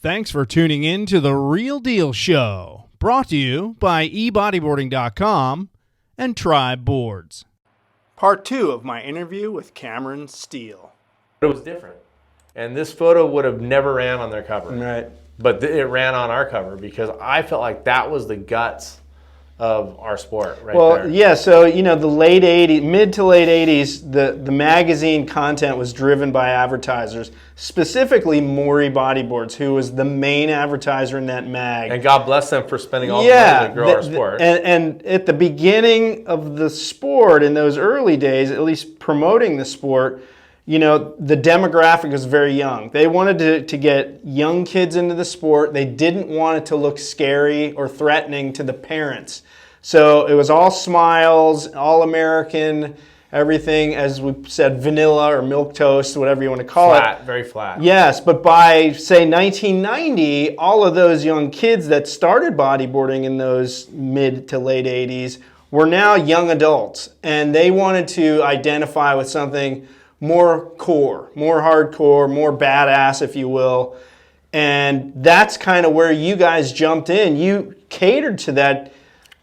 Thanks for tuning in to The Real Deal Show, brought to you by eBodyboarding.com and Tribe Boards. Part 2 of my interview with Cameron Steele. It was different. And this photo would have never ran on their cover. Right. But it ran on our cover because I felt like that was the guts of our sport right there. Yeah, so, the late 80s, mid to late 80s, the magazine content was driven by advertisers, specifically Maury Bodyboards, who was the main advertiser in that mag. And God bless them for spending all the money to grow our sport. And at the beginning of the sport, in those early days, at least promoting the sport, the demographic was very young. They wanted to get young kids into the sport. They didn't want it to look scary or threatening to the parents. So it was all smiles, all American, everything, as we said, vanilla or milk toast, whatever you want to call it. Flat, very flat. Yes, but by, say, 1990, all of those young kids that started bodyboarding in those mid to late 80s were now young adults. And they wanted to identify with something more core, more hardcore, more badass, if you will. And that's kind of where you guys jumped in. You catered to that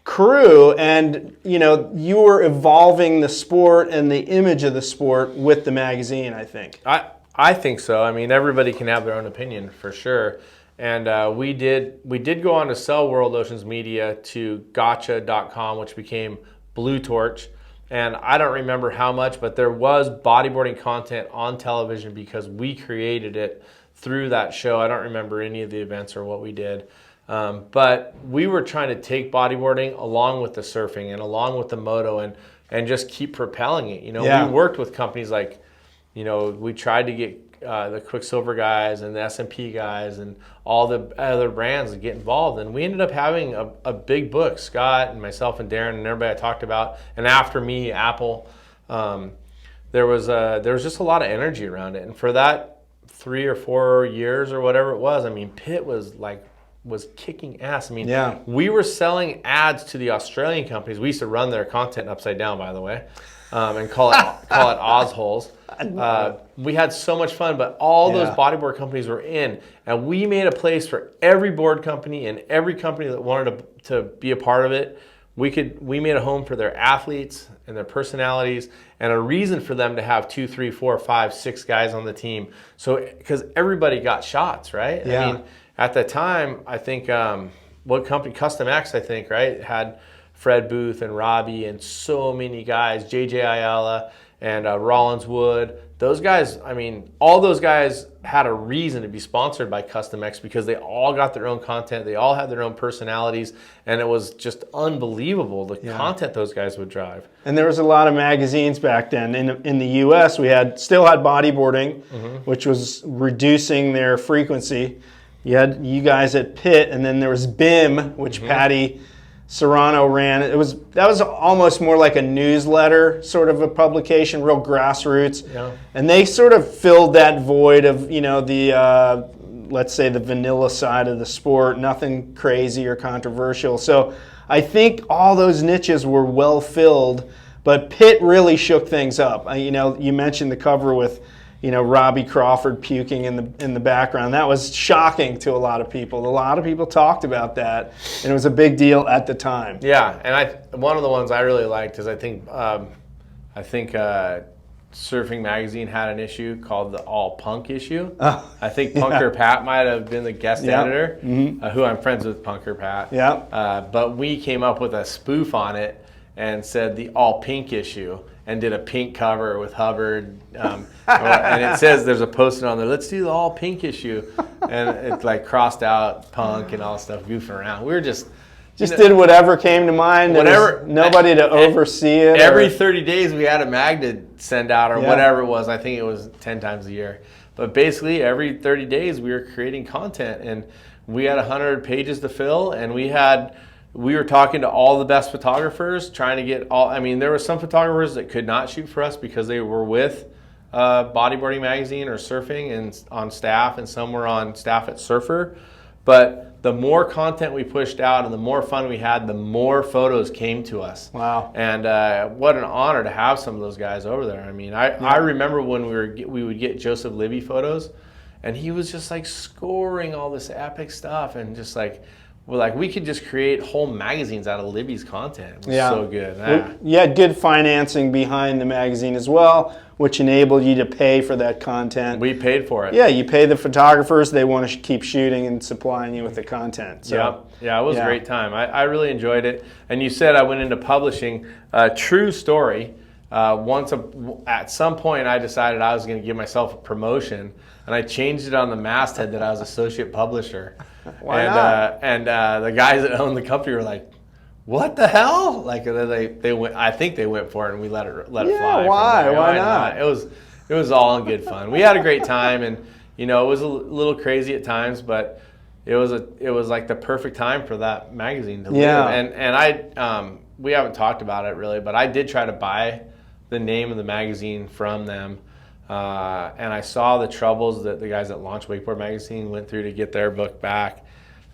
crew, and you were evolving the sport and the image of the sport with the magazine, I think. I think so. I mean, everybody can have their own opinion for sure. And we did go on to sell World Oceans Media to gotcha.com, which became Blue Torch. And I don't remember how much, but there was bodyboarding content on television because we created it through that show. I don't remember any of the events or what we did. But we were trying to take bodyboarding along with the surfing and along with the moto and just keep propelling it. We worked with companies like, we tried to get the Quicksilver guys and the S&P guys and all the other brands to get involved. And we ended up having a big book, Scott and myself and Darren and everybody I talked about. And after me, Apple, there was just a lot of energy around it. And for that 3 or 4 years or whatever it was, I mean, Pitt was kicking ass. I mean, we were selling ads to the Australian companies. We used to run their content upside down, by the way, and call it Ozholes. We had so much fun, but all those bodyboard companies were in, and we made a place for every board company and every company that wanted to be a part of it. We made a home for their athletes and their personalities, and a reason for them to have 2, 3, 4, 5, 6 guys on the team. So, because everybody got shots, right? Yeah. I mean, at the time, I think what company, Custom X, I think, right, had Fred Booth and Robbie and so many guys, JJ Ayala and Rollins Wood. Those guys, I mean, all those guys had a reason to be sponsored by Custom X because they all got their own content. They all had their own personalities, and it was just unbelievable the content those guys would drive. And there was a lot of magazines back then. In the U.S., we still had Bodyboarding, which was reducing their frequency. You had you guys at Pitt, and then there was BIM, which Patty Serrano ran. That was almost more like a newsletter sort of a publication, real grassroots. Yeah. And they sort of filled that void of, the let's say the vanilla side of the sport, nothing crazy or controversial. So I think all those niches were well filled, but Pitt really shook things up. You mentioned the cover with Robbie Crawford puking in the background. That was shocking to a lot of people. A lot of people talked about that, and it was a big deal at the time. Yeah, and one of the ones I really liked is I think Surfing Magazine had an issue called the All Punk issue. I think Punker Pat might have been the guest editor, who I'm friends with, Punker Pat. Yeah. But we came up with a spoof on it and said the All Pink issue, and did a pink cover with Hubbard, and it says there's a post-it on there, let's do the all pink issue, and it's like crossed out punk and all stuff, goofing around. We were just did whatever came to mind. Whatever, nobody to oversee it. Every 30 days we had a mag to send out or whatever it was. I think it was 10 times a year. But basically every 30 days we were creating content, and we had 100 pages to fill, and we were talking to all the best photographers, trying to get there were some photographers that could not shoot for us because they were with Bodyboarding Magazine or Surfing and on staff, and some were on staff at Surfer. But the more content we pushed out and the more fun we had, the more photos came to us. Wow. And what an honor to have some of those guys over there. I mean, I remember when we would get Joseph Libby photos, and he was just like scoring all this epic stuff, and just like, we could just create whole magazines out of Libby's content. It was so good. You had good financing behind the magazine as well, which enabled you to pay for that content. We paid for it. Yeah, you pay the photographers. They want to keep shooting and supplying you with the content. So, yeah, it was a great time. I really enjoyed it. And you said I went into publishing. True story. At some point, I decided I was going to give myself a promotion, and I changed it on the masthead that I was associate publisher. Why not? And the guys that owned the company were like, "What the hell?" Like they went. I think they went for it, and we let it fly. Why not? It was all in good fun. We had a great time, and it was a little crazy at times, but it was like the perfect time for that magazine to live. And I we haven't talked about it really, but I did try to buy the name of the magazine from them. And I saw the troubles that the guys at Launch Wakeboard Magazine went through to get their book back,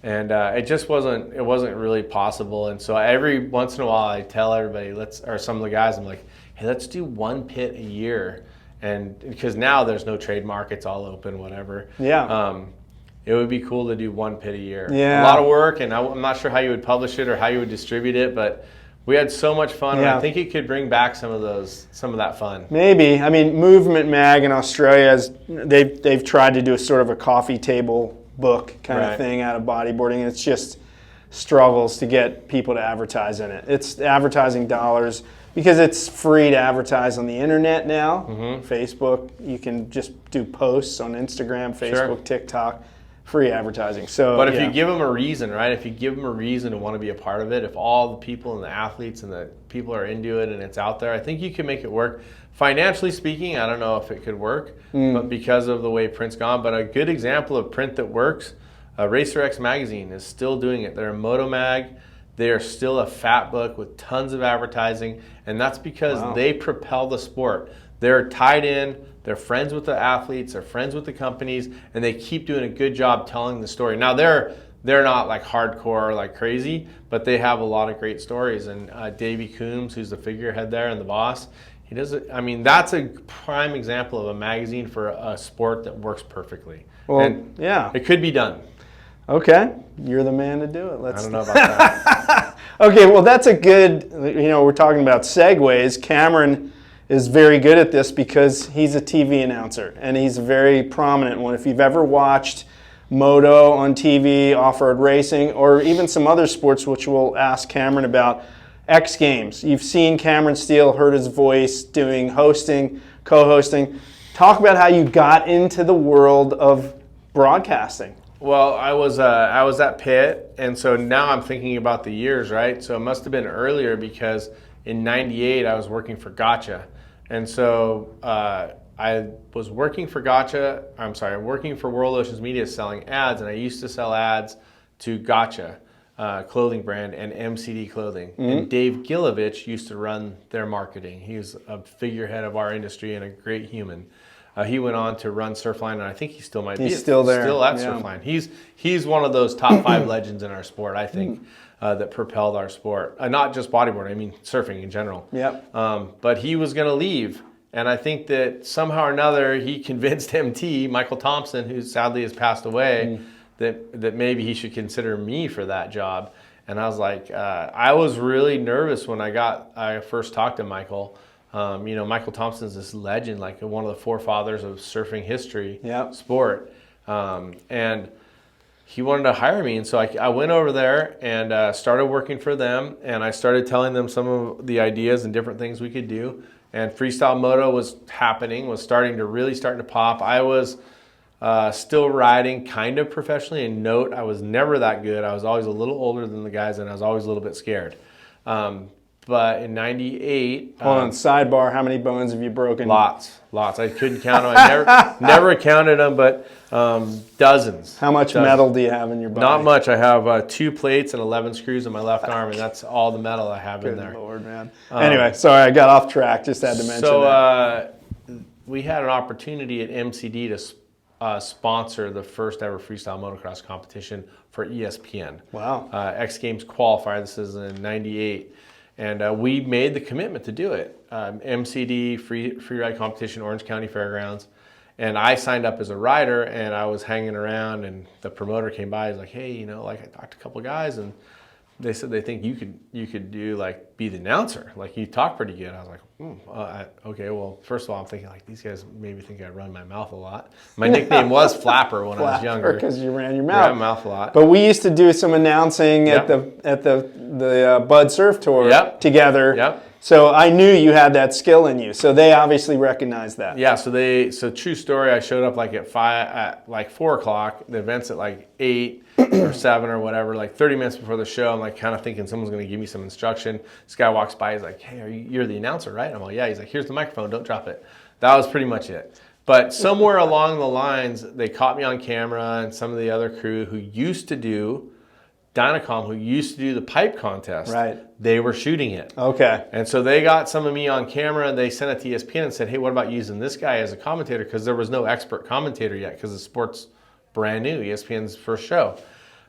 and it wasn't really possible. And so every once in a while, I tell everybody, or some of the guys, I'm like, hey, let's do one pit a year, and because now there's no trademark, it's all open, whatever. It would be cool to do one pit a year. A lot of work, and I'm not sure how you would publish it or how you would distribute it, but we had so much fun, and I think it could bring back some of that fun. Maybe. I mean, Movement Mag in Australia, they've tried to do a sort of a coffee table book kind of thing out of bodyboarding, and it's just struggles to get people to advertise in it. It's advertising dollars, because it's free to advertise on the internet now. Facebook, you can just do posts on Instagram, Facebook, TikTok. Free advertising. But if you give them a reason, right? If you give them a reason to want to be a part of it, if all the people and the athletes and the people are into it and it's out there, I think you can make it work. Financially speaking, I don't know if it could work, but because of the way print's gone. But a good example of print that works, Racer X Magazine is still doing it. They're a Moto Mag. They are still a fat book with tons of advertising, and that's because they propel the sport. They're tied in. They're friends with the athletes, they're friends with the companies, and they keep doing a good job telling the story. Now they're not like hardcore like crazy, but they have a lot of great stories. And Davey Coombs, who's the figurehead there and the boss, he does it. I mean, that's a prime example of a magazine for a sport that works perfectly. Well, and it could be done. Okay, you're the man to do it. I don't know about that. Okay, well that's a good. We're talking about segues. Cameron is very good at this because he's a TV announcer, and he's a very prominent one. If you've ever watched moto on TV, off-road racing, or even some other sports, which we'll ask Cameron about, X Games. You've seen Cameron Steele, heard his voice doing hosting, co-hosting. Talk about how you got into the world of broadcasting. Well, I was at Pitt, and so now I'm thinking about the years, right? So it must have been earlier, because in '98 I was working for Gotcha. And so I was working for working for World Oceans Media selling ads, and I used to sell ads to Gotcha clothing brand and MCD clothing. And Dave Gilovich used to run their marketing. He was a figurehead of our industry and a great human. He went on to run Surfline, and I think he still might be. He's still there. Still at Surfline. He's one of those top 5 legends in our sport, I think. That propelled our sport. Not just bodyboarding, I mean surfing in general. But he was going to leave, and I think that somehow or another he convinced MT, Michael Thompson, who sadly has passed away, that maybe he should consider me for that job. And I was like, I was really nervous when I first talked to Michael. Michael Thompson's this legend, like one of the forefathers of surfing history, sport. And he wanted to hire me, and so I went over there and started working for them, and I started telling them some of the ideas and different things we could do. And freestyle moto was starting to pop. I was still riding kind of professionally, and note, I was never that good. I was always a little older than the guys, and I was always a little bit scared. But in '98... Hold on, sidebar, how many bones have you broken? Lots. I couldn't count them. I never counted them, but dozens. How much metal do you have in your body? Not much. I have 2 plates and 11 screws in my left arm, and that's all the metal I have in there. Good Lord, man. Anyway, sorry, I got off track. Just had to mention that. We had an opportunity at MCD to sponsor the first ever freestyle motocross competition for ESPN. Wow. X Games qualifier. This is in '98. And we made the commitment to do it. MCD, free ride competition, Orange County Fairgrounds. And I signed up as a rider, and I was hanging around, and the promoter came by. He's like, hey, you know, like I talked to a couple of guys, and they said they think you could do like be the announcer. Like you talk pretty good. I was like, okay. Well, first of all, I'm thinking like these guys maybe think I run my mouth a lot. My nickname was Flapper when I was younger because you ran your ran mouth. my mouth a lot. But we used to do some announcing at the Bud Surf Tour together. Yep. So I knew you had that skill in you. So they obviously recognized that. Yeah. So true story. I showed up like at 4 o'clock. The event's at like 8 or 7 or whatever. Like 30 minutes before the show, I'm like kind of thinking someone's going to give me some instruction. This guy walks by. He's like, hey, you're the announcer, right? I'm like, yeah. He's like, here's the microphone. Don't drop it. That was pretty much it. But somewhere along the lines, they caught me on camera, and some of the other crew who used to do Dynacom, who used to do the pipe contest, they were shooting it. Okay. And so they got some of me on camera, and they sent it to ESPN and said, hey, what about using this guy as a commentator? Because there was no expert commentator yet, because the sport's brand new, ESPN's first show.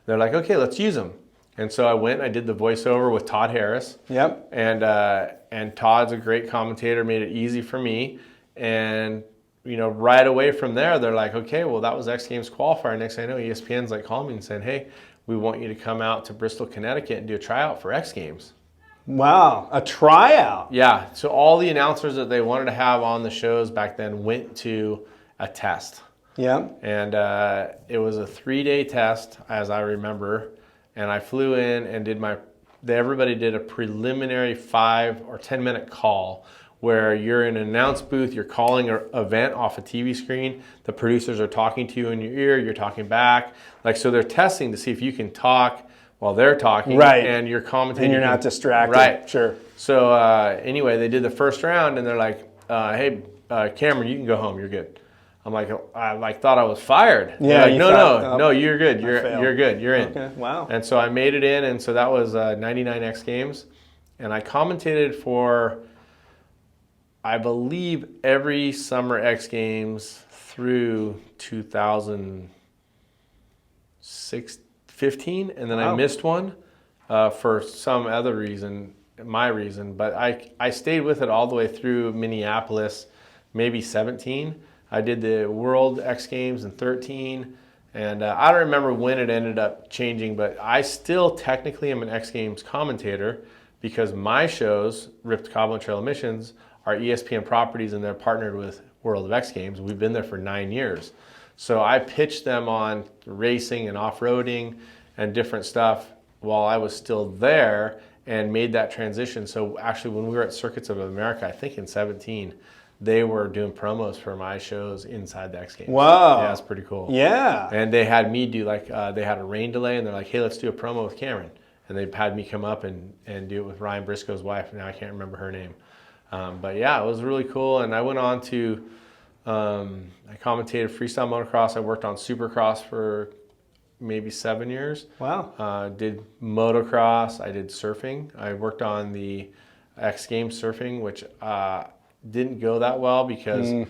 They're like, okay, let's use him. And so I went and I did the voiceover with Todd Harris. Yep. And Todd's a great commentator, made it easy for me. And you know, right away from there, they're like, okay, well, that was X Games qualifier. Next thing I know, ESPN's like calling me and saying, hey, we want you to come out to Bristol, Connecticut and do a tryout for X Games. Wow, a tryout? Yeah, so all the announcers that they wanted to have on the shows back then went to a test. Yeah. And it was a 3-day test, as I remember. And I flew in and everybody did a preliminary 5 or 10 minute call where you're in an announce booth, you're calling an event off a TV screen, the producers are talking to you in your ear, you're talking back. Like, so they're testing to see if you can talk while they're talking, and you're commentating. And you're not distracted. Right. Sure. So anyway, they did the first round, and they're like, hey, Cameron, you can go home, you're good. I'm like, I thought I was fired. Yeah. Like, no, you're good. You're good. You're in. Okay. Wow. And so I made it in, and so that was 99 X Games, and I commentated for, I believe, every summer X Games through 2015, and then I missed one for some other reason, my reason, but I stayed with it all the way through Minneapolis, maybe 17. I did the World X Games in 13, and I don't remember when it ended up changing, but I still technically am an X Games commentator because my shows, Ripped Cabo and Trail Emissions, are ESPN properties, and they're partnered with World of X Games. We've been there for 9 years. So I pitched them on racing and off-roading and different stuff while I was still there and made that transition. So actually when we were at Circuits of America, I think in 17, they were doing promos for my shows inside the X Games. Wow. Yeah, it's pretty cool. Yeah. And they had me do they had a rain delay, and they're like, hey, let's do a promo with Cameron. And they had me come up and do it with Ryan Briscoe's wife. Now I can't remember her name. But yeah, it was really cool. And I went on to, I commentated freestyle motocross. I worked on supercross for maybe 7 years. Wow. Did motocross. I did surfing. I worked on the X Games surfing, which didn't go that well because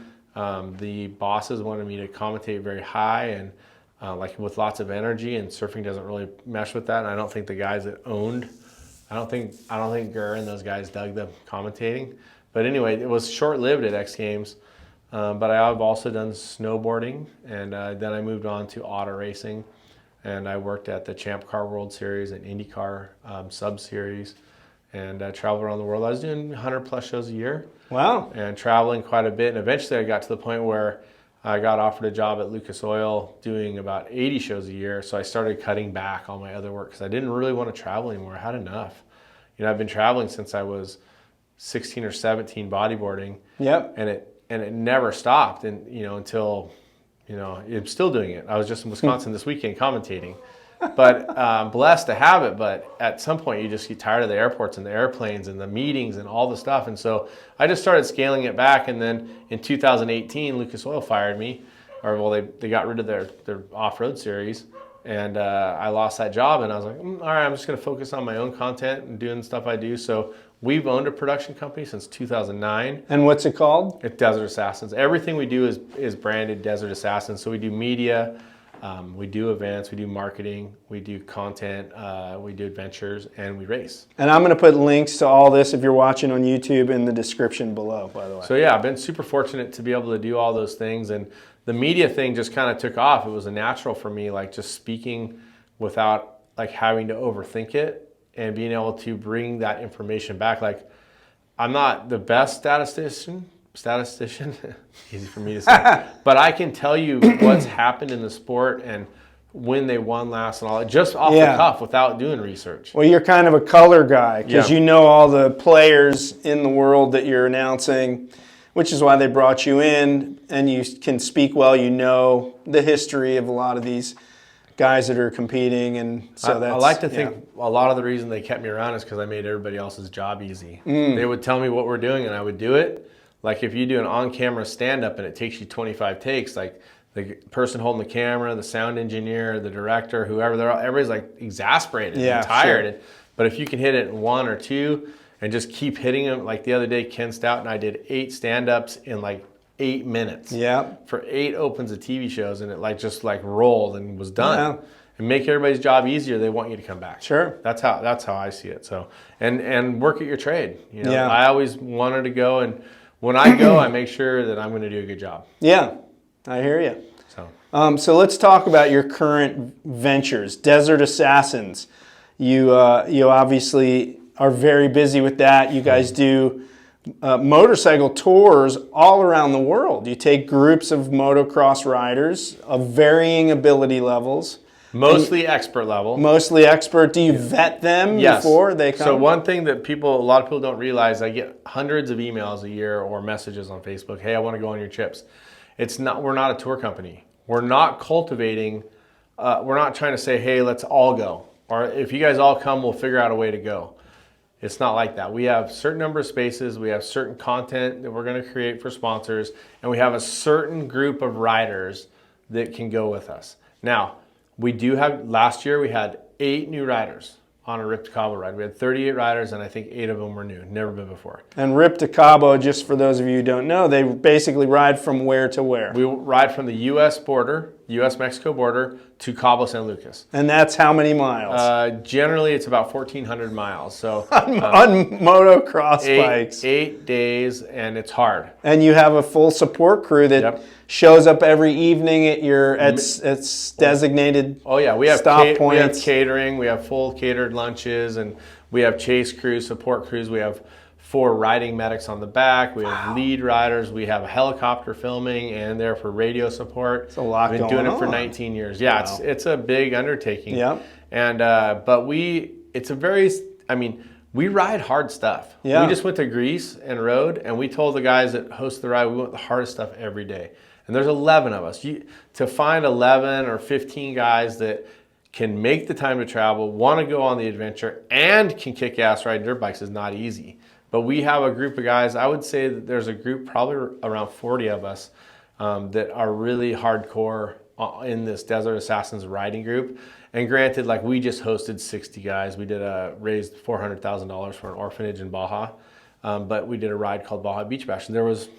the bosses wanted me to commentate very high and like with lots of energy, and surfing doesn't really mesh with that. And I don't think the guys that owned, I don't think Gurr and those guys dug the commentating. But anyway, it was short-lived at X Games. But I've also done snowboarding, and then I moved on to auto racing, and I worked at the Champ Car World Series and IndyCar Sub-Series, and traveled around the world. I was doing 100-plus shows a year. Wow. And traveling quite a bit, and eventually I got to the point where I got offered a job at Lucas Oil doing about 80 shows a year, so I started cutting back on my other work because I didn't really want to travel anymore. I had enough. You know, I've been traveling since I was 16 or 17 bodyboarding. Yep. And it never stopped, and until I'm still doing it. I was just in Wisconsin this weekend commentating, but I'm blessed to have it. But at some point, you just get tired of the airports and the airplanes and the meetings and all the stuff, and so I just started scaling it back. And then in 2018, Lucas Oil fired me, they got rid of their off-road series, and I lost that job. And I was like, all right, I'm just going to focus on my own content and doing the stuff I do. So we've owned a production company since 2009. And what's it called? It's Desert Assassins. Everything we do is branded Desert Assassins. So we do media, we do events, we do marketing, we do content, we do adventures, and we race. And I'm going to put links to all this if you're watching on YouTube in the description below, by the way. So yeah, I've been super fortunate to be able to do all those things. And the media thing just kind of took off. It was a natural for me, like just speaking without like having to overthink it and being able to bring that information back. Like, I'm not the best statistician, easy for me to say, but I can tell you what's happened in the sport and when they won last and all that, just off the cuff without doing research. Well, you're kind of a color guy because you know all the players in the world that you're announcing, which is why they brought you in, and you can speak well. You know the history of a lot of these guys that are competing, and so that's. I like to think a lot of the reason they kept me around is because I made everybody else's job easy. They would tell me what we're doing, and I would do it. Like if you do an on-camera stand-up and it takes you 25 takes, like the person holding the camera, the sound engineer, the director, whoever, everybody's like exasperated and tired. Sure. But if you can hit it in 1 or 2 and just keep hitting them, like the other day, Ken Stout and I did 8 stand-ups in like 8 minutes. Yeah. For 8 opens of TV shows, and it like just like rolled and was done. Yeah. And make everybody's job easier. They want you to come back. Sure. That's how I see it. So and work at your trade. You know, Yeah. I always wanted to go, and when I go, I make sure that I'm going to do a good job. Yeah, I hear you. So let's talk about your current ventures, Desert Assassins. You obviously are very busy with that. You guys do motorcycle tours all around the world. You take groups of motocross riders of varying ability levels. mostly expert level. Mostly expert. Do you vet them before they come? So one thing that a lot of people don't realize, I get hundreds of emails a year or messages on Facebook. Hey, I want to go on your trips. We're not a tour company. We're not cultivating. We're not trying to say, hey, let's all go. Or if you guys all come, we'll figure out a way to go. It's not like that. We have a certain number of spaces. We have certain content that we're going to create for sponsors. And we have a certain group of riders that can go with us. Now, we do have, last year we had 8 new riders on a Rip to Cabo ride. We had 38 riders, and I think 8 of them were new, never been before. And Rip to Cabo, just for those of you who don't know, they basically ride from where to where? We ride from the U.S. border, U.S.-Mexico border, to Cabo San Lucas. And that's how many miles? Generally, it's about 1,400 miles. So on motocross bikes. 8 days, and it's hard. And you have a full support crew that shows up every evening at your it's designated stop points. We have catering. We have full catered lunches, and we have chase crews, support crews. We have 4 riding medics on the back. We have lead riders. We have a helicopter filming and there for radio support. It's a lot going on. We've been doing it for 19 years. Yeah, wow. It's a big undertaking. Yeah. And but we ride hard stuff. Yeah. We just went to Greece and rode, and we told the guys that host the ride we want the hardest stuff every day. And there's 11 of us. To find 11 or 15 guys that can make the time to travel, want to go on the adventure, and can kick ass ride dirt bikes is not easy. But we have a group of guys, I would say that there's a group, probably around 40 of us, that are really hardcore in this Desert Assassins riding group. And granted, like we just hosted 60 guys. We did raised $400,000 for an orphanage in Baja. But we did a ride called Baja Beach Bash, and there was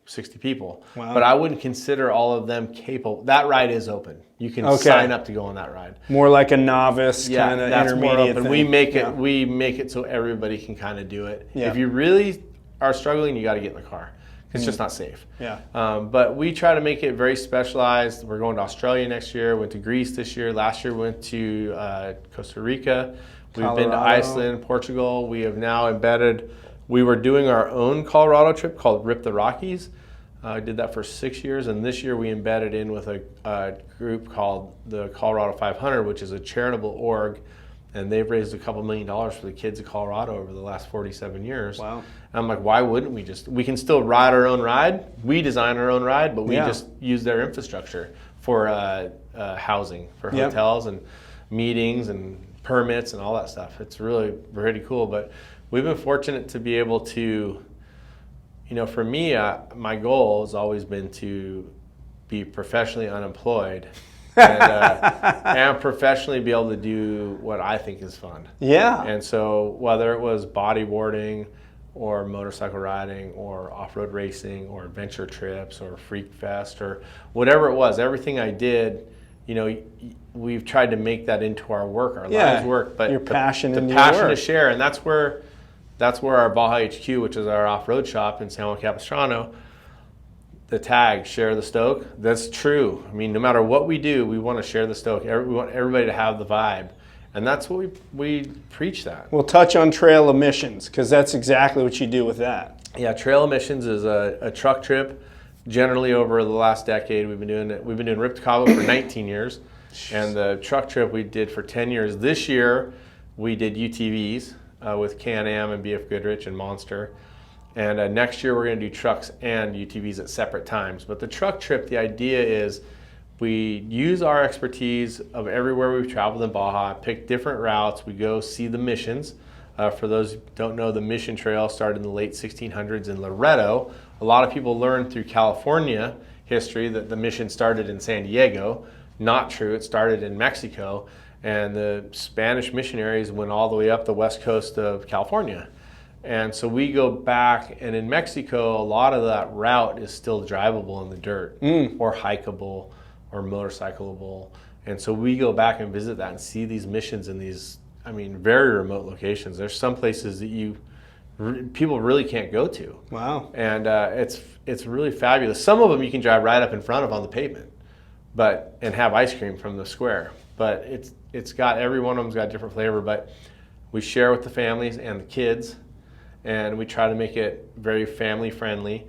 60 people. Wow. But I wouldn't consider all of them capable. That ride is open. You can sign up to go on that ride. More like a novice kind of intermediate thing. We make it so everybody can kind of do it. Yeah. If you really are struggling, you got to get in the car. It's just not safe. Yeah. But we try to make it very specialized. We're going to Australia next year. Went to Greece this year. Last year we went to Costa Rica. We've been to Iceland, Portugal. We have now embedded. We were doing our own Colorado trip called Rip the Rockies. I did that for 6 years, and this year we embedded in with a group called the Colorado 500, which is a charitable org, and they've raised a couple $1 million for the kids of Colorado over the last 47 years. Wow. And I'm like, why wouldn't we can still ride our own ride. We design our own ride, but we just use their infrastructure for housing, for hotels and meetings and permits and all that stuff. It's really pretty cool, but we've been fortunate to be able to, for me, my goal has always been to be professionally unemployed and professionally be able to do what I think is fun. Yeah. And so whether it was bodyboarding or motorcycle riding or off-road racing or adventure trips or Freak Fest or whatever it was, everything I did, we've tried to make that into our work, our lives work. But your passion the and passion your work. to share, and that's where our Baja HQ, which is our off-road shop in San Juan Capistrano, the tag, share the stoke. That's true. I mean, no matter what we do, we want to share the stoke. We want everybody to have the vibe. And that's what we preach that. We'll touch on trail emissions, because that's exactly what you do with that. Yeah, trail emissions is a truck trip. Generally over the last decade, we've been doing Rip to Cabo for 19 years. And the truck trip we did for 10 years. This year, we did UTVs with Can-Am and BF Goodrich and Monster. And next year we're going to do trucks and UTVs at separate times. But the truck trip, the idea is we use our expertise of everywhere we've traveled in Baja, pick different routes, we go see the missions. For those who don't know, the Mission Trail started in the late 1600s in Loreto. A lot of people learn through California history that the mission started in San Diego. Not true, it started in Mexico. And the Spanish missionaries went all the way up the west coast of California. And so we go back, and in Mexico, a lot of that route is still drivable in the dirt, or hikeable, or motorcyclable. And so we go back and visit that and see these missions in these, I mean, very remote locations. There's some places that people really can't go to. Wow. And it's really fabulous. Some of them you can drive right up in front of on the pavement, and have ice cream from the square. But it's got, every one of them's got a different flavor. But we share with the families and the kids. And we try to make it very family friendly.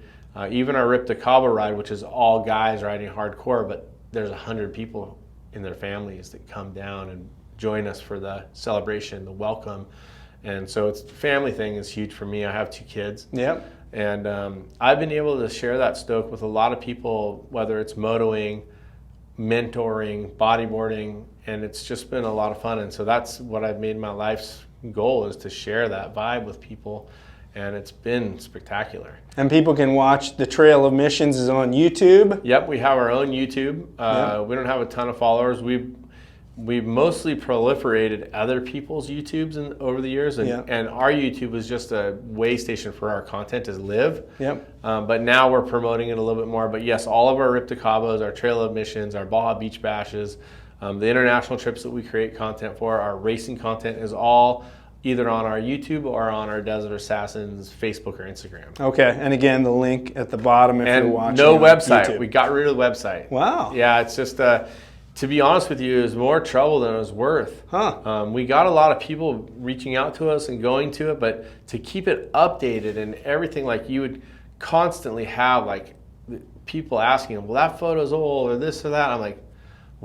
Even our Rip to Cabo ride, which is all guys riding hardcore, but there's 100 people in their families that come down and join us for the celebration, the welcome. And so it's family thing is huge for me. I have 2 kids. Yep. And I've been able to share that stoke with a lot of people, whether it's motoing, mentoring, bodyboarding, and it's just been a lot of fun. And so that's what I've made my life's goal, is to share that vibe with people. And it's been spectacular. And people can watch the Trail of Missions is on YouTube. Yep, we have our own YouTube. Yep. We don't have a ton of followers. We've mostly proliferated other people's YouTubes over the years, and, Yep. and our YouTube was just a way station for our content as live. Yep. But now we're promoting it a little bit more. But yes, all of our Rip to Cabos, our Trail of Missions, our Baja Beach Bashes, the international trips that we create content for, our racing content is all either on our YouTube or on our Desert Assassins Facebook or Instagram. Okay, and again, the link at the bottom if you're watching. No on website. YouTube. We got rid of the website. Wow. Yeah, it's just, to be honest with you, it was more trouble than it was worth. Huh. We got a lot of people reaching out to us and going to it, but to keep it updated and everything, like you would constantly have like people asking them, well, that photo's old or this or that. I'm like,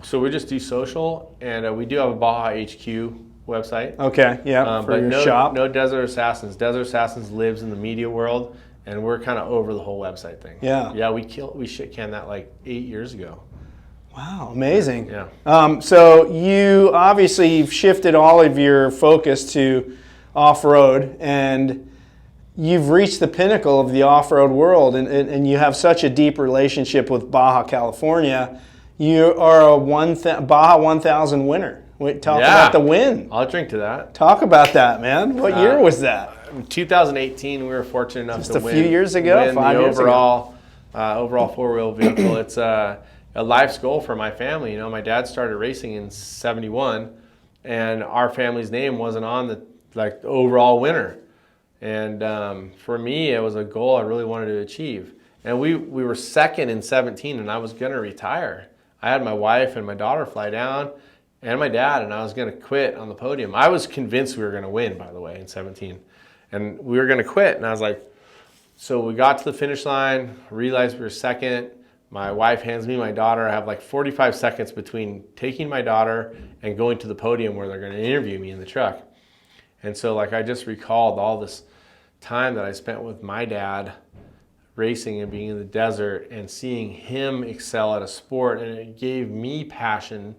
so we just do social, and we do have a Baja HQ website. Okay, yeah, for but your shop. No Desert Assassins. Desert Assassins lives in the media world, and we're kind of over the whole website thing. Yeah. Yeah, we shit canned that like 8 years ago. Wow, amazing. Yeah. So you've shifted all of your focus to off-road, and you've reached the pinnacle of the off-road world, and you have such a deep relationship with Baja California. You are a Baja 1000 winner. Talk about the win. I'll drink to that. Talk about that, man. What year was that? In 2018, we were fortunate enough Just to a win. few years ago? Win 5 the years overall four-wheel vehicle. It's a life's goal for my family. You know, my dad started racing in '71, and our family's name wasn't on the overall winner. And for me, it was a goal I really wanted to achieve. And we were second in '17, and I was going to retire. I had my wife and my daughter fly down, and my dad, and I was going to quit on the podium. I was convinced we were going to win, by the way, in '17. And we were going to quit, and I was like, so we got to the finish line, realized we were second. My wife hands me my daughter. I have like 45 seconds between taking my daughter and going to the podium where they're going to interview me in the truck. And so I just recalled all this time that I spent with my dad racing and being in the desert and seeing him excel at a sport, and it gave me passion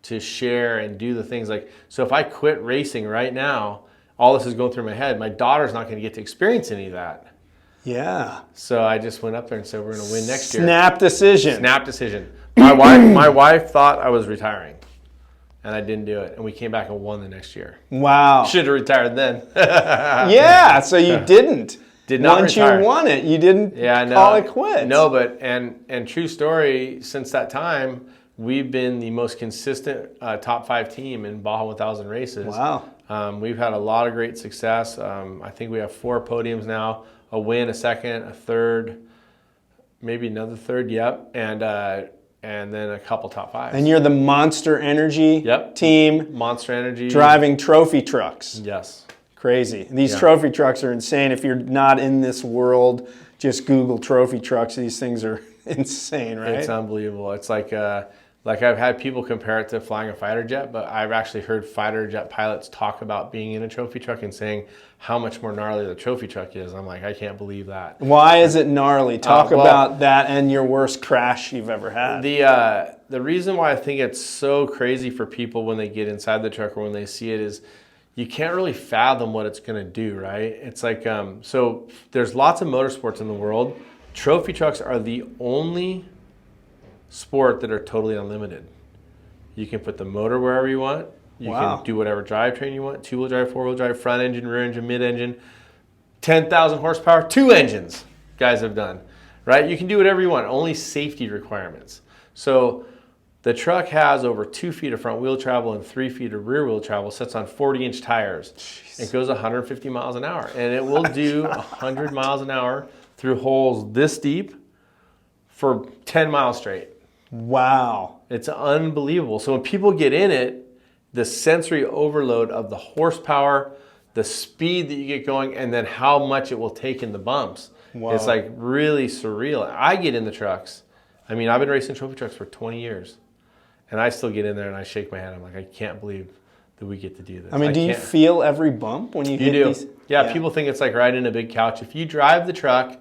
to share and do the things so if I quit racing right now, all this is going through my head, my daughter's not going to get to experience any of that. Yeah. So I just went up there and said, we're going to win next year. Snap decision. My wife thought I was retiring, and I didn't do it. And we came back and won the next year. Wow. Should have retired then. Yeah, so you didn't. Did not Once retire. you won it, you didn't call it quits. No, but, and true story, since that time, we've been the most consistent top 5 team in Baja 1000 races. Wow. We've had a lot of great success. I think we have 4 podiums now, a win, a second, a third, maybe another third. Yep, and then a couple top fives. And you're the Monster Energy team. Monster Energy. Driving trophy trucks. Yes. Crazy. These trophy trucks are insane. If you're not in this world, just Google trophy trucks. These things are insane, right? It's unbelievable. It's like I've had people compare it to flying a fighter jet, but I've actually heard fighter jet pilots talk about being in a trophy truck and saying how much more gnarly the trophy truck is. I'm like, I can't believe that. Why is it gnarly? Talk about that and your worst crash you've ever had. The reason why I think it's so crazy for people when they get inside the truck or when they see it is you can't really fathom what it's going to do, right? It's like, so there's lots of motorsports in the world. Trophy trucks are the only sport that are totally unlimited. You can put the motor wherever you want. You can do whatever drivetrain you want, 2-wheel drive, 4-wheel drive, front engine, rear engine, mid-engine, 10,000 horsepower, 2 engines guys have done, right? You can do whatever you want, only safety requirements. So the truck has over 2 feet of front wheel travel and 3 feet of rear wheel travel, sits on 40-inch tires. Jeez. It goes 150 miles an hour, and it will do 100 miles an hour through holes this deep for 10 miles straight. Wow. It's unbelievable. So when people get in it, the sensory overload of the horsepower, the speed that you get going, and then how much it will take in the bumps. Wow. It's like really surreal. I get in the trucks. I mean, I've been racing trophy trucks for 20 years, and I still get in there and I shake my head. I'm like, I can't believe that we get to do this. I mean, do you feel every bump when you hit these? Yeah, people think it's like riding a big couch. If you drive the truck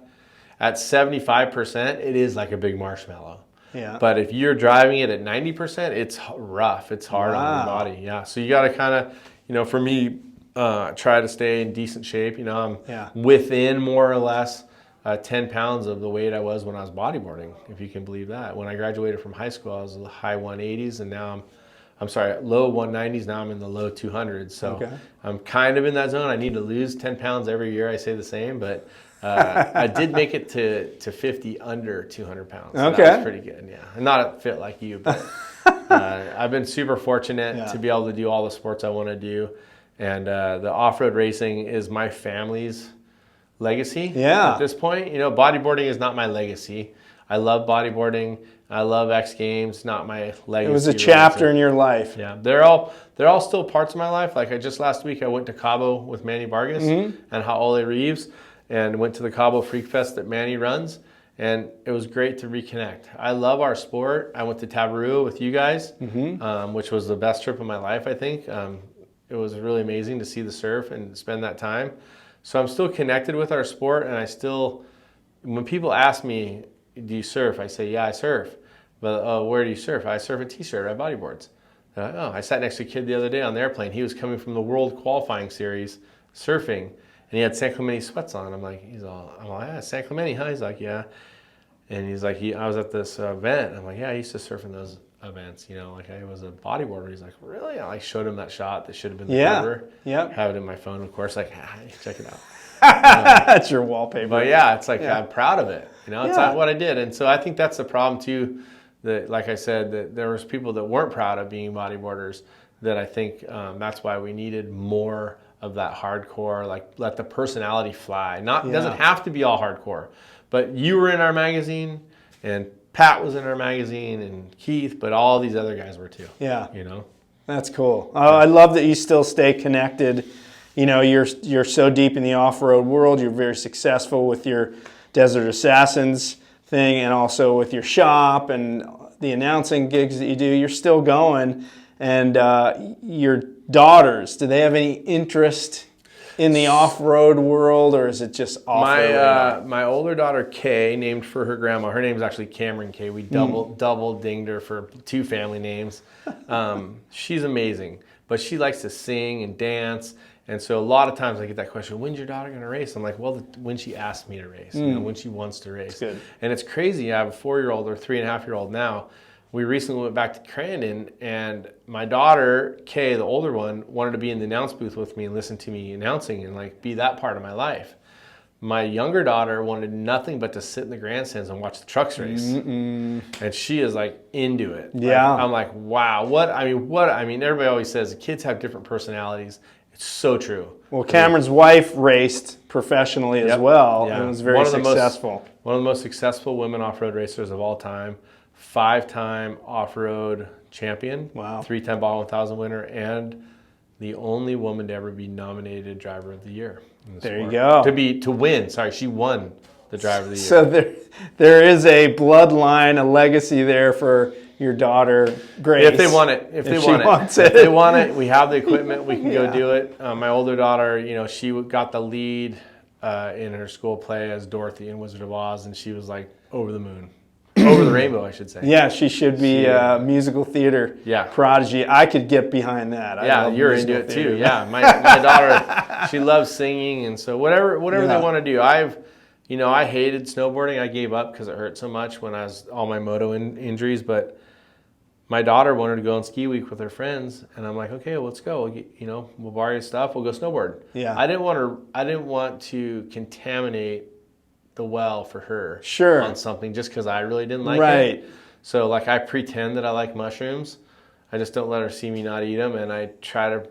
at 75%, it is like a big marshmallow. Yeah. But if you're driving it at 90%, it's rough. It's hard on your body. Yeah. So you got to kind of, for me, try to stay in decent shape. I'm within more or less 10 pounds of the weight I was when I was bodyboarding, if you can believe that. When I graduated from high school, I was in the high 180s, and now low 190s. Now I'm in the low 200s. So I'm kind of in that zone. I need to lose 10 pounds every year. I say the same, but I did make it to 50 under 200 pounds. So that was pretty good, yeah. I'm not fit like you, but I've been super fortunate to be able to do all the sports I want to do. And the off-road racing is my family's legacy at this point. Bodyboarding is not my legacy. I love bodyboarding. I love X Games, not my legacy. It was a chapter in your life. Yeah, they're all still parts of my life. Like just last week, I went to Cabo with Manny Vargas and Reale Reeves, and went to the Cabo Freak Fest that Manny runs, and it was great to reconnect. I love our sport. I went to Tabarua with you guys, which was the best trip of my life, I think. It was really amazing to see the surf and spend that time. So I'm still connected with our sport, and when people ask me, do you surf? I say, yeah, I surf. But where do you surf? I surf at T-shirt. I bodyboards. I sat next to a kid the other day on the airplane. He was coming from the World Qualifying Series surfing, and he had San Clemente sweats on. I'm like, yeah, San Clemente, huh? He's like, yeah. And he's like, I was at this event. I'm like, yeah, I used to surf in those events. I was a bodyboarder. He's like, really? I showed him that shot that should have been the cover. Yeah. Have it in my phone, of course. Like, check it out. That's your wallpaper. But yeah, it's like I'm proud of it. It's not what I did. And so I think that's the problem too. That, like I said, that there was people that weren't proud of being bodyboarders. That I think that's why we needed more of that hardcore. Like let the personality fly. It doesn't have to be all hardcore. But you were in our magazine, and Pat was in our magazine, and Keith, but all these other guys were too. Yeah. That's cool. I love that you still stay connected. You're so deep in the off-road world. You're very successful with your Desert Assassins thing, and also with your shop and the announcing gigs that you do. You're still going. And your daughters, do they have any interest in the off-road world, or is it just off-road? My older daughter, Kay, named for her grandma. Her name's actually Cameron Kay. We double dinged her for 2 family names. She's amazing, but she likes to sing and dance. And so a lot of times I get that question, when's your daughter going to race? I'm like, well, when she asks me to race, when she wants to race. Good. And it's crazy. I have a 4-year-old or 3.5-year-old now. We recently went back to Crandon, and my daughter, Kay, the older one, wanted to be in the announce booth with me and listen to me announcing and be that part of my life. My younger daughter wanted nothing but to sit in the grandstands and watch the trucks race. And she is into it. Yeah. I'm like, wow, everybody always says kids have different personalities, It's so true. Well, Cameron's wife raced professionally as well, and was very successful. One of the most successful women off-road racers of all time. 5-time off-road champion. Wow. 3-time Baja 1000 winner, and the only woman to ever be nominated Driver of the Year. There you go. To win. Sorry, she won the Driver of the Year. So there is a bloodline, a legacy there for your daughter, Grace. If they want it. If they want it, we have the equipment. We can go do it. My older daughter, she got the lead in her school play as Dorothy in Wizard of Oz, and she was like over the moon. Over the rainbow, I should say. Yeah, she should be a musical theater prodigy. I could get behind that. You're into it too. Yeah, my daughter, she loves singing, and so whatever they want to do. I hated snowboarding. I gave up because it hurt so much when I was all my moto injuries. But my daughter wanted to go on ski week with her friends, and I'm like, okay, let's go. We'll borrow your stuff. We'll go snowboard. Yeah. I didn't want to contaminate the well for her on something just because I really didn't like it. So I pretend that I like mushrooms. I just don't let her see me not eat them, and I try to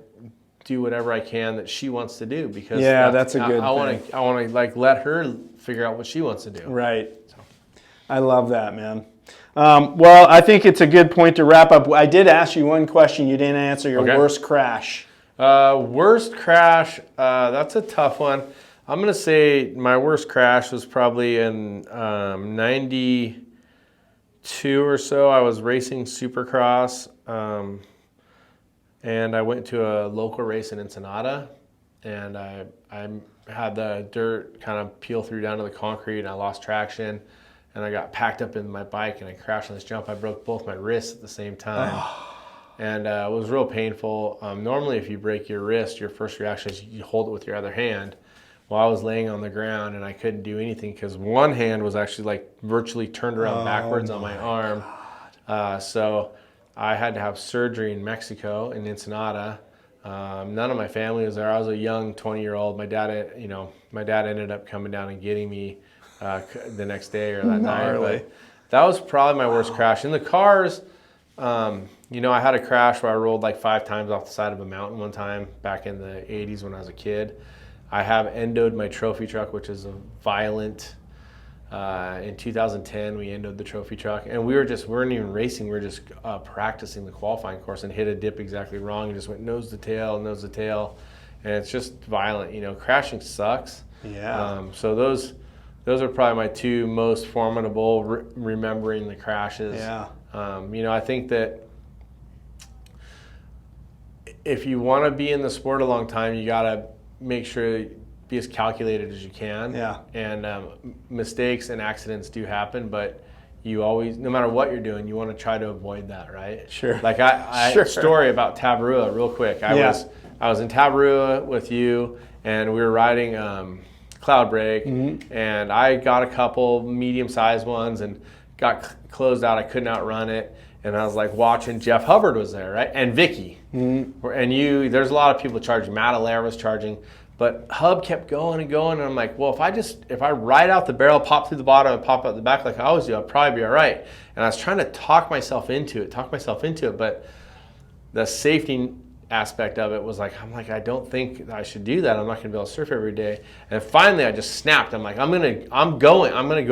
do whatever I can that she wants to do because that's a good thing. I want to let her figure out what she wants to do. Right. So. I love that, man. Well, I think it's a good point to wrap up. I did ask you one question you didn't answer. Your worst crash. Worst crash. That's a tough one. I'm going to say my worst crash was probably in 92 or so. I was racing Supercross, and I went to a local race in Ensenada, and I had the dirt kind of peel through down to the concrete, and I lost traction, and I got packed up in my bike, and I crashed on this jump. I broke both my wrists at the same time. And it was real painful. Normally, if you break your wrist, your first reaction is you hold it with your other hand. Well, I was laying on the ground and I couldn't do anything because one hand was actually virtually turned around backwards on my arm. So I had to have surgery in Mexico, in Ensenada. None of my family was there. I was a young 20-year-old. My dad ended up coming down and getting me the next day or that night. But that was probably my worst crash. In the cars, I had a crash where I rolled 5 times off the side of a mountain one time back in the 80s when I was a kid. I have endoed my trophy truck, which is a violent. In 2010, we endoed the trophy truck, and we weren't even racing. We were just practicing the qualifying course and hit a dip exactly wrong and just went nose to tail, and it's just violent. Crashing sucks. Yeah. So those are probably my 2 most formidable. Remembering the crashes. Yeah. I think that if you want to be in the sport a long time, you gotta make sure be as calculated as you can. Yeah. And mistakes and accidents do happen, but you always, no matter what you're doing, you want to try to avoid that, right? Sure. Story about Tabarua real quick. I was in Tabarua with you, and we were riding Cloud Break, and I got a couple medium-sized ones and got closed out. I couldn't outrun it. And I was watching. Jeff Hubbard was there, right? And Vicky. And there's a lot of people charging. Matt Allaire was charging. But Hub kept going and going. And I'm like, well, if I ride out the barrel, pop through the bottom, and pop out the back like I always do, I'll probably be all right. And I was trying to talk myself into it. But the safety aspect of it was I don't think I should do that. I'm not going to be able to surf every day. And finally, I just snapped. I'm like, I'm going to go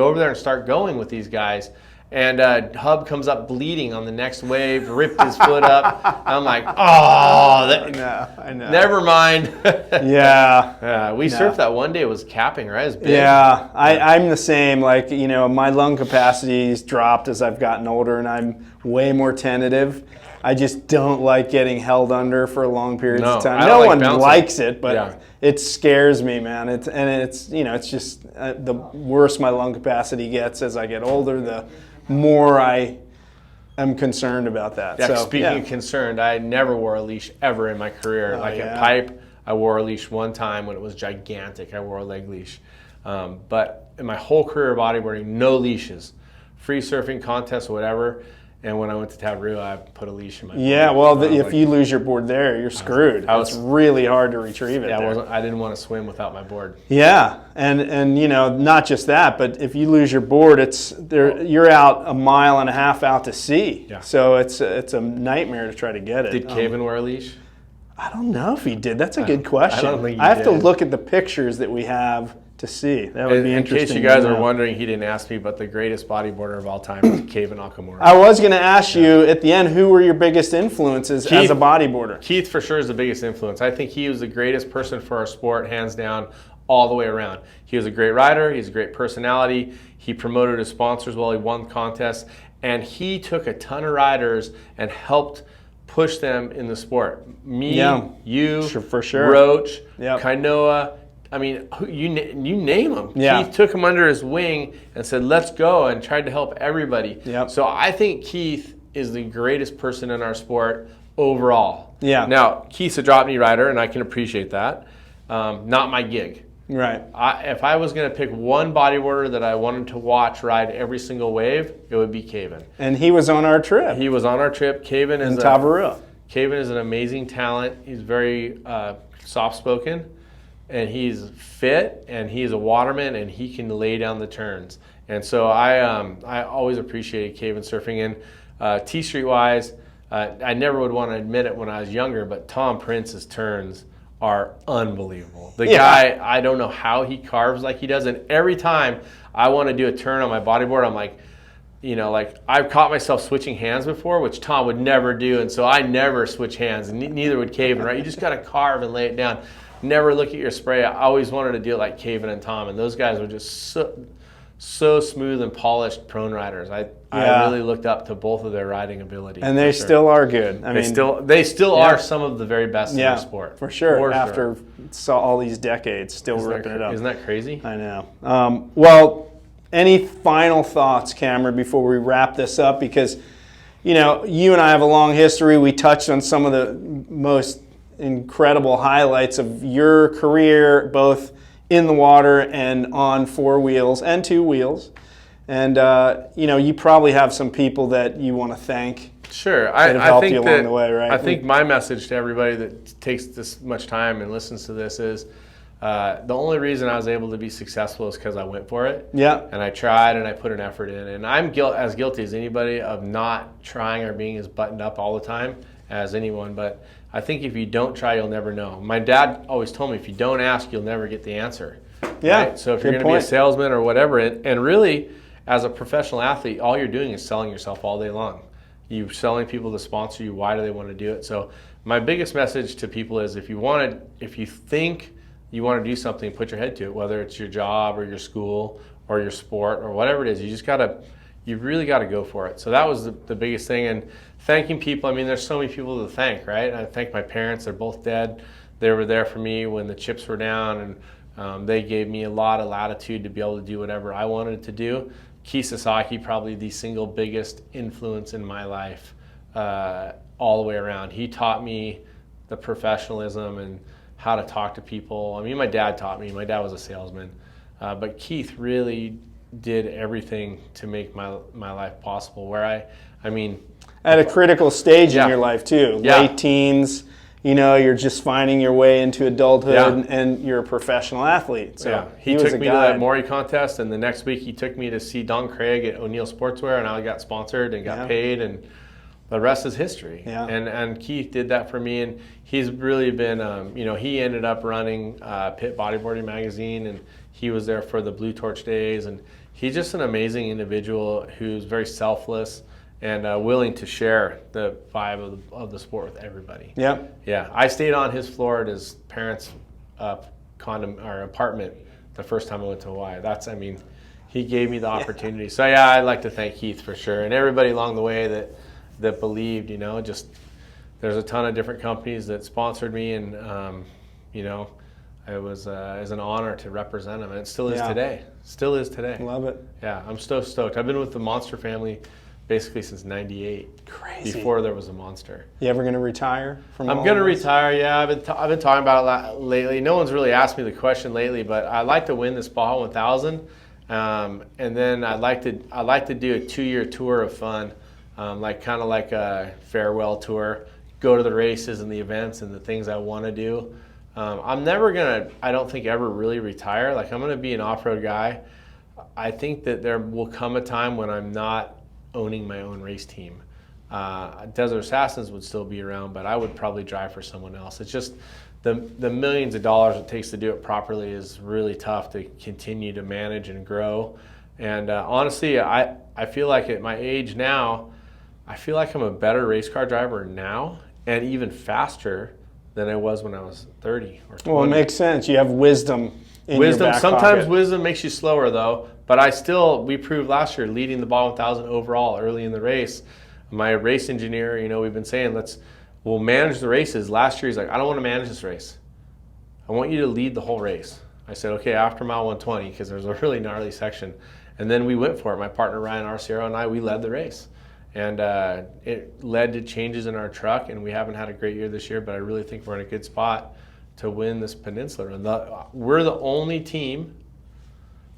over there and start going with these guys. And Hub comes up bleeding on the next wave, ripped his foot up. I'm like, I know. Never mind. We surfed that one day. It was capping, right? It was big. Yeah, I'm the same. My lung capacity's dropped as I've gotten older, and I'm way more tentative. I just don't like getting held under for long periods of time. No one likes it, but it scares me, man. It's just the worse my lung capacity gets as I get older, the more I am concerned about that. Yeah, speaking of concerned, I never wore a leash ever in my career. At Pipe, I wore a leash one time when it was gigantic. I wore a leg leash. But in my whole career of bodyboarding, no leashes. Free surfing contests, whatever. And when I went to Tabarua, I put a leash in my board. Yeah, well, if you lose your board there, you're screwed. It's really hard to retrieve it. Yeah, I didn't want to swim without my board. Yeah, and not just that, but if you lose your board, you're out 1.5 miles out to sea. Yeah. So it's a nightmare to try to get it. Did Caven wear a leash? I don't know if he did. That's a good question. I don't think he I have to did. look at the pictures that we have to see. That would be In interesting. case you guys to are know. wondering, he didn't ask me, but the greatest bodyboarder of all time is Kevin Nakamura. I was going to ask you at the end, who were your biggest influences as a bodyboarder? Keith for sure is the biggest influence. I think he was the greatest person for our sport, hands down, all the way around. He was a great rider. He's a great personality. He promoted his sponsors while he won contests, and he took a ton of riders and helped push them in the sport. Me, you, for sure. Roach, Yep. Kainoa. I mean, you name him. Yeah. Keith took him under his wing and said, let's go, and tried to help everybody. Yep. So I think Keith is the greatest person in our sport overall. Yeah. Now, Keith's a drop knee rider, and I can appreciate that. Not my gig. Right. If I was going to pick one bodyboarder that I wanted to watch ride every single wave, it would be Kevin. And he was on our trip. He was on our trip. Kevin in Tavarua. Kevin is an amazing talent. He's very soft-spoken, and he's fit, and he's a waterman, and he can lay down the turns. And so I always appreciated Kevin surfing. And T-Street wise, I never would want to admit it when I was younger, but Tom Prince's turns are unbelievable. The guy, I don't know how he carves like he does, and every time I want to do a turn on my bodyboard, I'm like, I've caught myself switching hands before, which Tom would never do, and so I never switch hands, and neither would Kevin, right? You just got to carve and lay it down. Never look at your spray. I always wanted to do it like Kevin and Tom, and those guys were just so smooth and polished prone riders. I really looked up to both of their riding ability. And they still are good. They still are some of the very best in the sport. For sure. After all these decades, still ripping it up. Isn't that crazy? I know. Well, any final thoughts, Cameron, before we wrap this up? Because, you and I have a long history. We touched on some of the most incredible highlights of your career, both in the water and on 4 wheels and 2 wheels. And, you probably have some people that you want to thank. Sure. That have helped you along the way, right? I think my message to everybody that takes this much time and listens to this is the only reason I was able to be successful is because I went for it. Yeah. And I tried and I put an effort in. And I'm as guilty as anybody of not trying or being as buttoned up all the time as anyone. But I think if you don't try, you'll never know. My dad always told me, if you don't ask, you'll never get the answer. Yeah. Right? So if you're going to be a salesman or whatever, and really, as a professional athlete, all you're doing is selling yourself all day long. You're selling people to sponsor you. Why do they want to do it? So my biggest message to people is if you think you want to do something, put your head to it, whether it's your job or your school or your sport or whatever it is. You really got to go for it. So that was the biggest thing. And thanking people, there's so many people to thank, right? I thank my parents. They're both dead. They were there for me when the chips were down, and they gave me a lot of latitude to be able to do whatever I wanted to do. Keith Sasaki, probably the single biggest influence in my life all the way around. He taught me the professionalism and how to talk to people. My dad taught me. My dad was a salesman. But Keith really did everything to make my life possible, where at a critical stage in your life too. Late teens, you're just finding your way into adulthood, and you're a professional athlete. So he took me to that Maury contest, and the next week he took me to see Don Craig at O'Neill Sportswear, and I got sponsored and got paid, and the rest is history. Yeah. And Keith did that for me, and he's really been, he ended up running Pit Bodyboarding magazine, and he was there for the Blue Torch days, and he's just an amazing individual who's very selfless and willing to share the vibe of the sport with everybody. Yeah. Yeah. I stayed on his floor at his parents' apartment the first time I went to Hawaii. He gave me the opportunity. So I'd like to thank Keith for sure, and everybody along the way that believed. There's a ton of different companies that sponsored me, and it was an honor to represent them, and it still is today. Still is today. Love it. Yeah, I'm so stoked. I've been with the Monster family basically since '98. Crazy. Before there was a Monster. You ever going to retire from I'm going to retire, yeah. I've been talking about it a lot lately. No one's really asked me the question lately, but I'd like to win this Baja 1000. And then I'd like to do a 2-year tour of fun, kind of like a farewell tour, go to the races and the events and the things I want to do. I'm never going to, I don't think, ever really retire. I'm going to be an off-road guy. I think that there will come a time when I'm not owning my own race team. Desert Assassins would still be around, but I would probably drive for someone else. It's just the millions of dollars it takes to do it properly is really tough to continue to manage and grow. And honestly, I feel like at my age now, I feel like I'm a better race car driver now and even faster than I was when I was 30 or 20. Well, it makes sense. You have wisdom in your back Sometimes pocket. wisdom makes you slower though, but we proved last year leading the Baja 1000 overall early in the race. My race engineer, we've been saying we'll manage the races. Last year he's like, I don't want to manage this race. I want you to lead the whole race. I said, okay, after mile 120, because there's a really gnarly section. And then we went for it. My partner Ryan Arciero and we led the race. And it led to changes in our truck, and we haven't had a great year this year, but I really think we're in a good spot to win this Peninsula run. We're the only team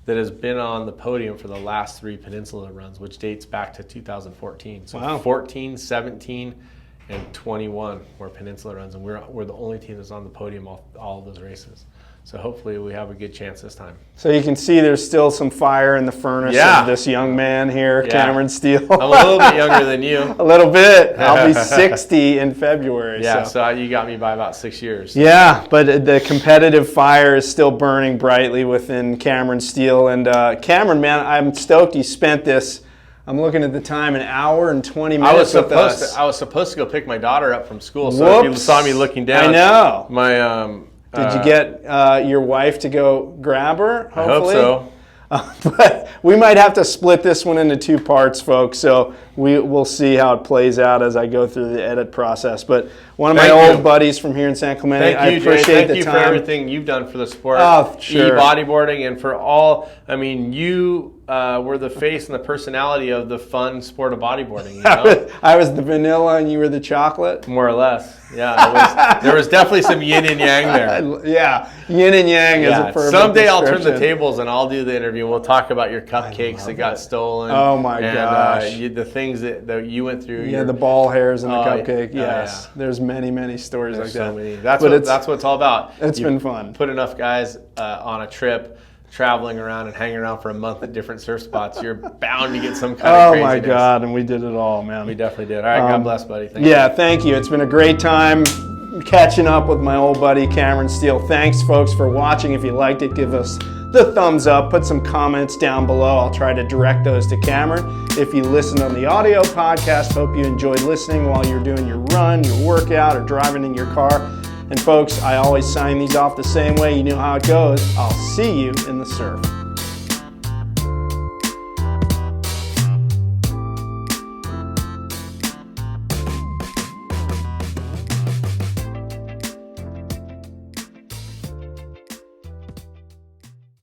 that has been on the podium for the last 3 Peninsula runs, which dates back to 2014. So wow. 14, 17, and 21 were Peninsula runs, and we're the only team that's on the podium all of those races. So hopefully we have a good chance this time. So you can see there's still some fire in the furnace of this young man here, Cameron Steele. I'm a little bit younger than you. A little bit. I'll be 60 in February. Yeah, so you got me by about 6 years. Yeah, but the competitive fire is still burning brightly within Cameron Steele. And Cameron, man, I'm stoked you spent this. I'm looking at the time, an hour and 20 minutes with us. I was supposed to go pick my daughter up from school, so if you saw me looking down. I know. My did you get your wife to go grab her, hopefully? I hope so. But we might have to split this one into 2 parts, folks, so we'll see how it plays out as I go through the edit process. But one of my old buddies from here in San Clemente, I appreciate the time. Thank you for everything you've done for the sport. Oh, sure. eBodyboarding, and for all, you were the face and the personality of the fun sport of bodyboarding. I was the vanilla and you were the chocolate? More or less, yeah. There was definitely some yin and yang there. Yeah, yin and yang is a perfect Someday I'll turn the tables and I'll do the interview and we'll talk about your cupcakes that got stolen. Oh my gosh. The things that you went through. Yeah, the ball hairs and the cupcake. Yes, there's many stories like that. Many. That's what it's all about. It's been fun. Put enough guys on a trip, traveling around and hanging around for a month at different surf spots, you're bound to get some kind of craziness. Oh my God, and we did it all, man. We definitely did. All right, God bless, buddy. Thank you. It's been a great time catching up with my old buddy Cameron Steele. Thanks, folks, for watching. If you liked it, give us the thumbs up. Put some comments down below. I'll try to direct those to Cameron. If you listened on the audio podcast, hope you enjoyed listening while you're doing your run, your workout, or driving in your car. And folks, I always sign these off the same way. You know how it goes. I'll see you in the surf.